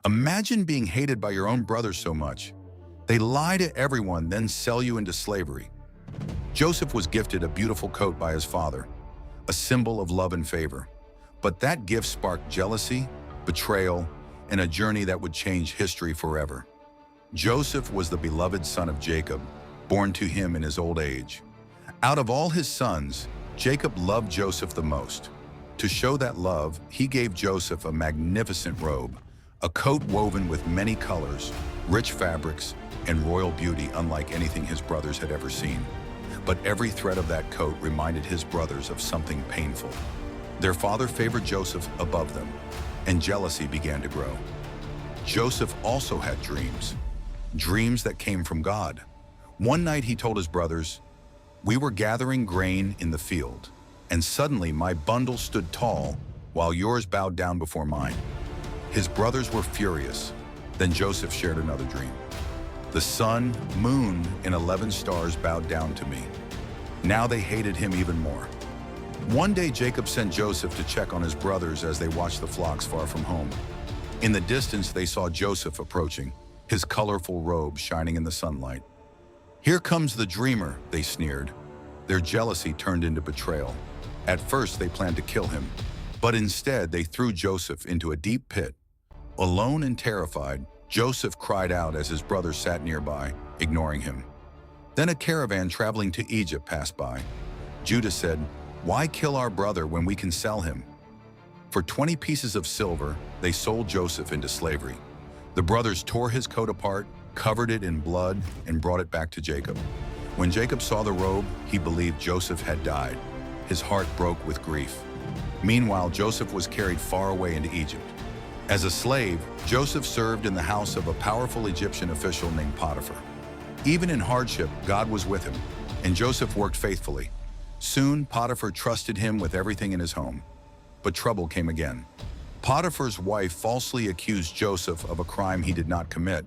Imagine being hated by your own brothers so much. They lie to everyone, then sell you into slavery. Joseph was gifted a beautiful coat by his father, a symbol of love and favor. But that gift sparked jealousy, betrayal, and a journey that would change history forever. Joseph was the beloved son of Jacob, born to him in his old age. Out of all his sons, Jacob loved Joseph the most. To show that love, he gave Joseph a magnificent robe, a coat woven with many colors, rich fabrics, and royal beauty unlike anything his brothers had ever seen. But every thread of that coat reminded his brothers of something painful. Their father favored Joseph above them, and jealousy began to grow. Joseph also had dreams that came from God. One night he told his brothers, "We were gathering grain in the field, and suddenly my bundle stood tall while yours bowed down before mine." His brothers were furious. Then Joseph shared another dream. "The sun, moon, and 11 stars bowed down to me." Now they hated him even more. One day Jacob sent Joseph to check on his brothers as they watched the flocks far from home. In the distance they saw Joseph approaching, his colorful robe shining in the sunlight. "Here comes the dreamer," they sneered. Their jealousy turned into betrayal. At first they planned to kill him, but instead they threw Joseph into a deep pit. Alone and terrified, Joseph cried out as his brothers sat nearby, ignoring him. Then a caravan traveling to Egypt passed by. Judah said, "Why kill our brother when we can sell him?" For 20 pieces of silver, they sold Joseph into slavery. The brothers tore his coat apart, covered it in blood, and brought it back to Jacob. When Jacob saw the robe, he believed Joseph had died. His heart broke with grief. Meanwhile, Joseph was carried far away into Egypt. As a slave, Joseph served in the house of a powerful Egyptian official named Potiphar. Even in hardship, God was with him, and Joseph worked faithfully. Soon, Potiphar trusted him with everything in his home. But trouble came again. Potiphar's wife falsely accused Joseph of a crime he did not commit,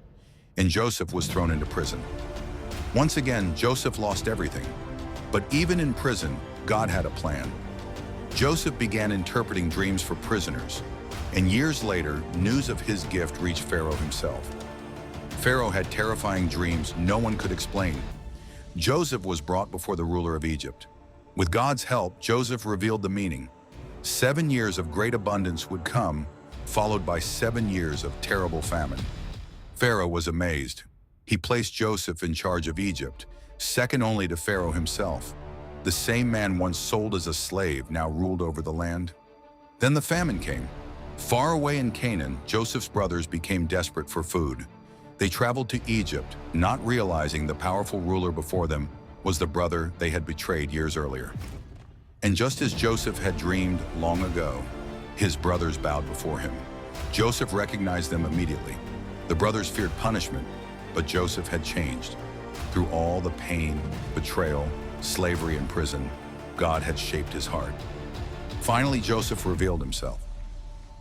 and Joseph was thrown into prison. Once again, Joseph lost everything. But even in prison, God had a plan. Joseph began interpreting dreams for prisoners, and years later, news of his gift reached Pharaoh himself. Pharaoh had terrifying dreams no one could explain. Joseph was brought before the ruler of Egypt. With God's help, Joseph revealed the meaning. 7 years of great abundance would come, followed by 7 years of terrible famine. Pharaoh was amazed. He placed Joseph in charge of Egypt, second only to Pharaoh himself. The same man once sold as a slave now ruled over the land. Then the famine came. Far away in Canaan, Joseph's brothers became desperate for food. They traveled to Egypt, not realizing the powerful ruler before them was the brother they had betrayed years earlier. And just as Joseph had dreamed long ago, his brothers bowed before him. Joseph recognized them immediately. The brothers feared punishment, but Joseph had changed. Through all the pain, betrayal, slavery, and prison, God had shaped his heart. Finally, Joseph revealed himself.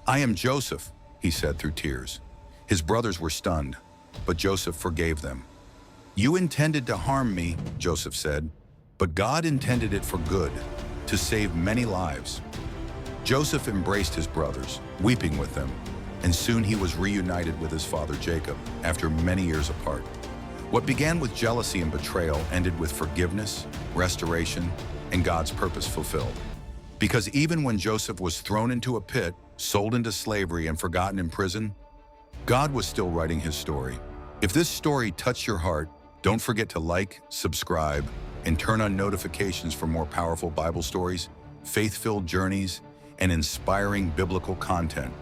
"I am Joseph," he said through tears. His brothers were stunned, but Joseph forgave them. "You intended to harm me," Joseph said, "but God intended it for good, to save many lives." Joseph embraced his brothers, weeping with them, and soon he was reunited with his father Jacob after many years apart. What began with jealousy and betrayal ended with forgiveness, restoration, and God's purpose fulfilled. Because even when Joseph was thrown into a pit, sold into slavery, and forgotten in prison, God was still writing his story. If this story touched your heart, don't forget to like, subscribe, and turn on notifications for more powerful Bible stories, faith-filled journeys, and inspiring biblical content.